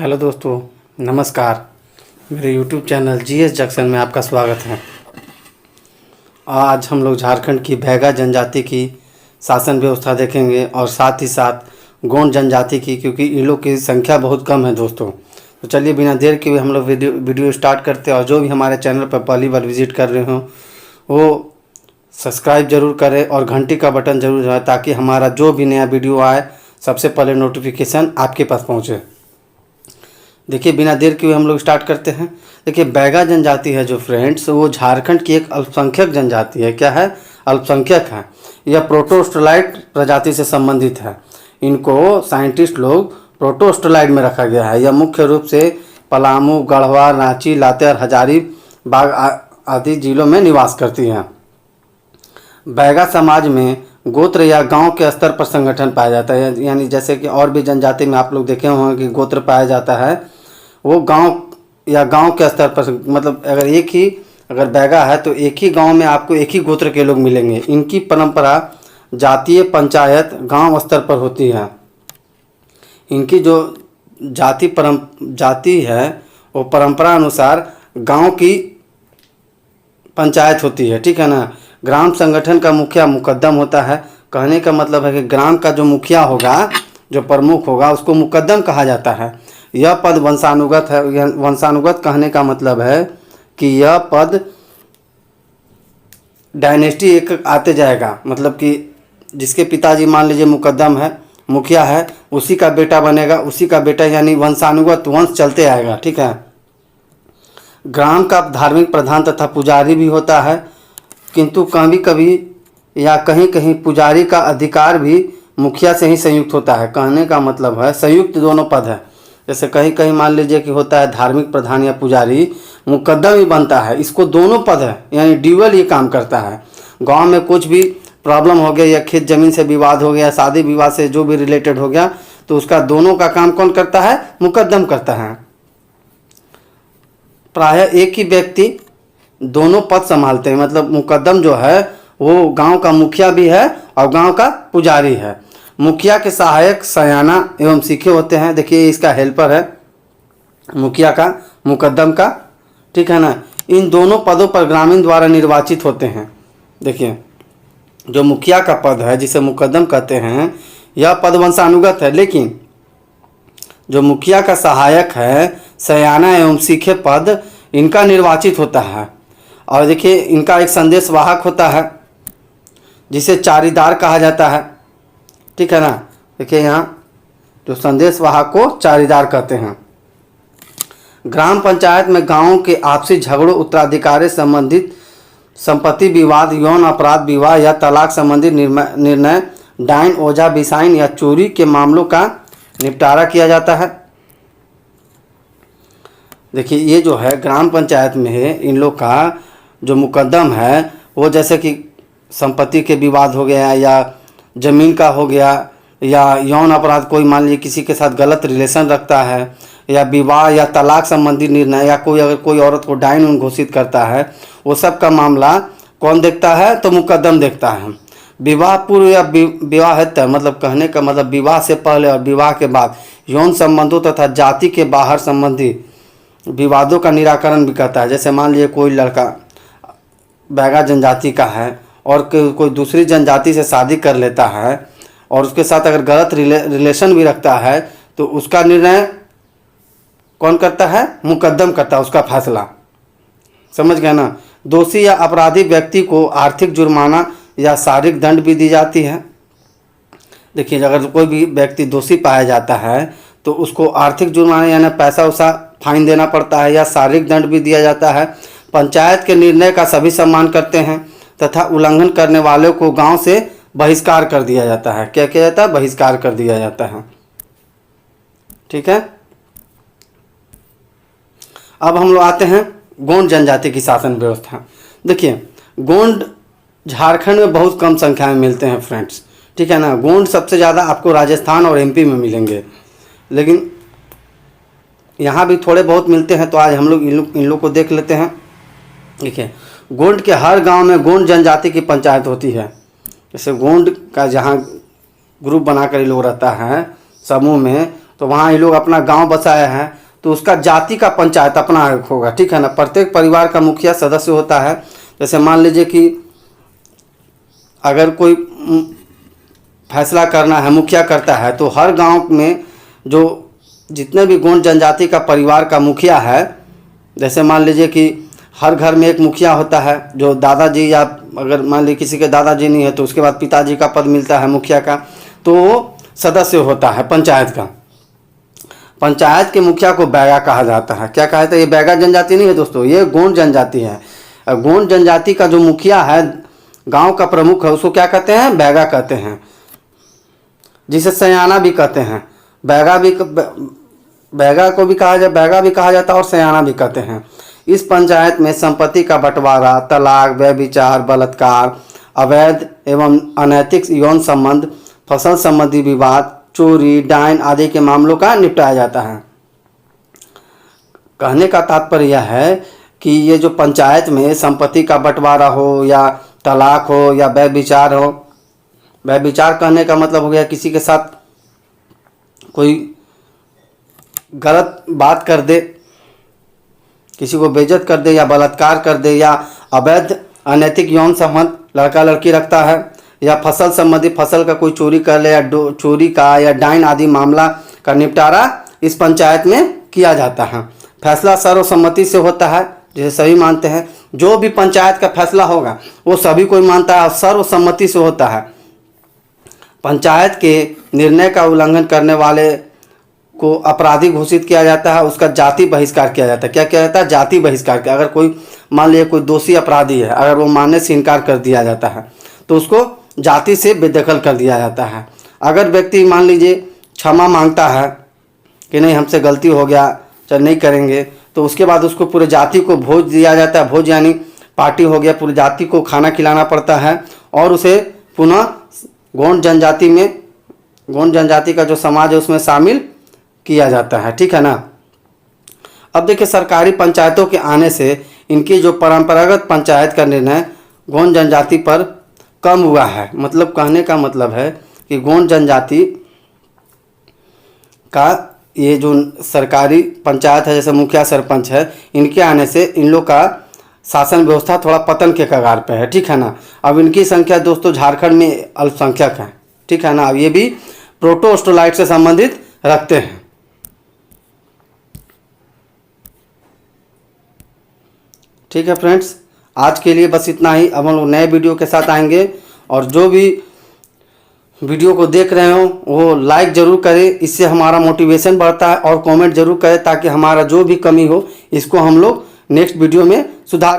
Hello दोस्तों, नमस्कार। मेरे यूट्यूब चैनल जीएस जंक्शन में आपका स्वागत है। आज हम लोग झारखंड की बैगा जनजाति की शासन व्यवस्था देखेंगे और साथ ही साथ गोंड जनजाति की, क्योंकि इन लोग की संख्या बहुत कम है दोस्तों। तो चलिए बिना देर के हम लोग वीडियो स्टार्ट करते हैं। और जो भी हमारे चैनल पर पहली बार विजिट कर रहे हो वो सब्सक्राइब जरूर करें और घंटी का बटन जरूर दबाएं, ताकि हमारा जो भी नया वीडियो आए सबसे पहले नोटिफिकेशन आपके पास पहुँचे। देखिए बिना देर के हम लोग स्टार्ट करते हैं। देखिए बैगा जनजाति है जो फ्रेंड्स, वो झारखंड की एक अल्पसंख्यक जनजाति है। क्या है? अल्पसंख्यक है। यह प्रोटोस्टोलाइट प्रजाति से संबंधित है। इनको साइंटिस्ट लोग प्रोटोस्टोलाइट में रखा गया है। यह मुख्य रूप से पलामू, गढ़वा, रांची, लातेहार, हजारीबाग आदि जिलों में निवास करती हैं। बैगा समाज में गोत्र या गांव के स्तर पर संगठन पाया जाता है। यानी जैसे कि और भी जनजाति में आप लोग देखे होंगे कि गोत्र पाया जाता है, वो गांव या गांव के स्तर पर, मतलब अगर बैगा है तो एक ही गांव में आपको एक ही गोत्र के लोग मिलेंगे। इनकी परंपरा जातीय पंचायत गांव स्तर पर होती है। इनकी जो जाति है वो परंपरा अनुसार गांव की पंचायत होती है। ठीक है ना। ग्राम संगठन का मुखिया मुकद्दम होता है। कहने का मतलब है कि ग्राम का जो मुखिया होगा, जो प्रमुख होगा, उसको मुकद्दम कहा जाता है। यह पद वंशानुगत है। वंशानुगत कहने का मतलब है कि यह पद डायनेस्टी एक आते जाएगा। मतलब कि जिसके पिताजी मान लीजिए मुकद्दम है, मुखिया है, उसी का बेटा बनेगा, उसी का बेटा, यानी वंशानुगत वंश चलते आएगा। ठीक है। ग्राम का धार्मिक प्रधान तथा पुजारी भी होता है, किंतु कभी कभी या कहीं कहीं पुजारी का अधिकार भी मुखिया से ही संयुक्त होता है। कहने का मतलब है संयुक्त दोनों पद है। जैसे कहीं कहीं मान लीजिए कि होता है धार्मिक प्रधान या पुजारी, मुकद्दम ही बनता है। इसको दोनों पद है, यानी ड्यूअल ये काम करता है। गांव में कुछ भी प्रॉब्लम हो गया या खेत जमीन से विवाद हो गया, शादी विवाह से जो भी रिलेटेड हो गया, तो उसका दोनों का काम कौन करता है? मुकद्दम करता है। प्रायः एक ही व्यक्ति दोनों पद संभालते हैं। मतलब मुकद्दम जो है वो गांव का मुखिया भी है और गांव का पुजारी है। मुखिया के सहायक सयाना एवं सीखे होते हैं। देखिए इसका हेल्पर है मुखिया का, मुकद्दम का। ठीक है ना। इन दोनों पदों पर ग्रामीण द्वारा निर्वाचित होते हैं। देखिए जो मुखिया का पद है, जिसे मुकद्दम कहते हैं, यह पद वंशानुगत है। लेकिन जो मुखिया का सहायक है, सयाना एवं सीखे पद, इनका निर्वाचित होता है। और देखिए इनका एक संदेश वाहक होता है, जिसे चारीदार कहा जाता है। ठीक है ना। देखिए यहाँ जो संदेश वाहक को चारीदार कहते हैं। ग्राम पंचायत में गांवों के आपसी झगड़ों, उत्तराधिकारी संबंधित संपत्ति विवाद, यौन अपराध, विवाह या तलाक संबंधी निर्णय, डायन, ओझा, बिसाइन या चोरी के मामलों का निपटारा किया जाता है। देखिए ये जो है ग्राम पंचायत में है, इन लोग का जो मुकद्दम है वो जैसे कि संपत्ति के विवाद हो गया या ज़मीन का हो गया या यौन अपराध, कोई मान लीजिए किसी के साथ गलत रिलेशन रखता है, या विवाह या तलाक संबंधी निर्णय, या अगर कोई औरत को डायन घोषित करता है, वो सब का मामला कौन देखता है? तो मुकद्दम देखता है। विवाह पूर्व या विवाहेतर, मतलब कहने का मतलब विवाह से पहले और विवाह के बाद यौन संबंधों तथा जाति के बाहर संबंधी विवादों का निराकरण भी करता है। जैसे मान लीजिए कोई लड़का बैगा जनजाति का है और कोई दूसरी जनजाति से शादी कर लेता है और उसके साथ अगर गलत रिलेशन भी रखता है, तो उसका निर्णय कौन करता है? मुकद्दम करता है, उसका फैसला। समझ गए ना। दोषी या अपराधी व्यक्ति को आर्थिक जुर्माना या शारीरिक दंड भी दी जाती है। देखिए अगर कोई भी व्यक्ति दोषी पाया जाता है तो उसको आर्थिक जुर्माना यानी पैसा वैसा फाइन देना पड़ता है, या शारीरिक दंड भी दिया जाता है। पंचायत के निर्णय का सभी सम्मान करते हैं तथा उल्लंघन करने वालों को गांव से बहिष्कार कर दिया जाता है। क्या किया जाता है? बहिष्कार कर दिया जाता है। ठीक है। अब हम लोग आते हैं गोंड जनजाति की शासन व्यवस्था। देखिए गोंड झारखंड में बहुत कम संख्या में मिलते हैं फ्रेंड्स। ठीक है ना। गोंड सबसे ज़्यादा आपको राजस्थान और एमपी में मिलेंगे, लेकिन यहाँ भी थोड़े बहुत मिलते हैं। तो आज हम लोग इन लोग को देख लेते हैं। देखिए गोंड के हर गांव में गोंड जनजाति की पंचायत होती है। जैसे गोंड का जहाँ ग्रुप बनाकर लोग रहता है समूह में, तो वहाँ ये लोग अपना गांव बसाए हैं, तो उसका जाति का पंचायत अपना होगा, ठीक है ना। प्रत्येक परिवार का मुखिया सदस्य होता है। जैसे मान लीजिए कि अगर कोई फैसला करना है, मुखिया करता है, तो हर गांव में जो जितने भी गोंड जनजाति का परिवार का मुखिया है, जैसे मान लीजिए कि हर घर में एक मुखिया होता है, जो दादाजी, या अगर मान लीजिए किसी के दादाजी नहीं है तो उसके बाद पिताजी का पद मिलता है मुखिया का, तो वो सदस्य होता है पंचायत का। पंचायत के मुखिया को बैगा कहा जाता है। क्या कहा जाता है? ये बैगा जनजाति नहीं है दोस्तों, ये गोंड जनजाति है। गोंड जनजाति का जो मुखिया है, गांव का प्रमुख है, उसको क्या कहते हैं? बैगा कहते हैं, जिसे सयाना भी कहते हैं। बैगा को भी कहा जाए, बैगा भी कहा जाता है और सयाना भी कहते हैं। इस पंचायत में संपत्ति का बंटवारा, तलाक, व्यभिचार, बलात्कार, अवैध एवं अनैतिक यौन संबंध, फसल संबंधी विवाद, चोरी, डायन आदि के मामलों का निपटाया जाता है। कहने का तात्पर्य यह है कि ये जो पंचायत में संपत्ति का बंटवारा हो, या तलाक हो, या व्यभिचार हो, व्यभिचार कहने का मतलब हो गया किसी के साथ कोई गलत बात कर दे, किसी को बेइज्जत कर दे, या बलात्कार कर दे, या अवैध अनैतिक यौन संबंध लड़का लड़की रखता है, या फसल संबंधी, फसल का कोई चोरी कर ले, या चोरी का या डायन आदि मामला का निपटारा इस पंचायत में किया जाता है। फैसला सर्वसम्मति से होता है, जिसे सभी मानते हैं। जो भी पंचायत का फैसला होगा वो सभी कोई मानता है और सर्वसम्मति से होता है। पंचायत के निर्णय का उल्लंघन करने वाले को अपराधी घोषित किया जाता है, उसका जाति बहिष्कार किया जाता है। क्या किया जाता है? जाति बहिष्कार। अगर कोई मान लीजिए कोई दोषी अपराधी है, अगर वो मानने से इनकार कर दिया जाता है तो उसको जाति से बेदखल कर दिया जाता है। अगर व्यक्ति मान लीजिए क्षमा मांगता है कि नहीं हमसे गलती हो गया, चल नहीं करेंगे, तो उसके बाद उसको पूरे जाति को भोज दिया जाता है। भोज यानी पार्टी हो गया, पूरी जाति को खाना खिलाना पड़ता है और उसे पुनः गोंड जनजाति में, गोंड जनजाति का जो समाज है उसमें शामिल किया जाता है, ठीक है ना। अब देखिए, सरकारी पंचायतों के आने से इनकी जो परंपरागत पंचायत का निर्णय गोंड जनजाति पर कम हुआ है। मतलब कहने का मतलब है कि गोंड जनजाति का ये जो सरकारी पंचायत है, जैसे मुखिया सरपंच है, इनके आने से इन लोग का शासन व्यवस्था थोड़ा पतन के कगार पे है, ठीक है ना। अब इनकी संख्या दोस्तों झारखंड में अल्पसंख्यक है, ठीक है ना। अब ये भी प्रोटोस्टोलाइट से संबंधित रखते हैं। ठीक है फ्रेंड्स, आज के लिए बस इतना ही। अब हम लोग नए वीडियो के साथ आएंगे, और जो भी वीडियो को देख रहे हो वो लाइक ज़रूर करें, इससे हमारा मोटिवेशन बढ़ता है, और कमेंट ज़रूर करें ताकि हमारा जो भी कमी हो इसको हम लोग नेक्स्ट वीडियो में सुधार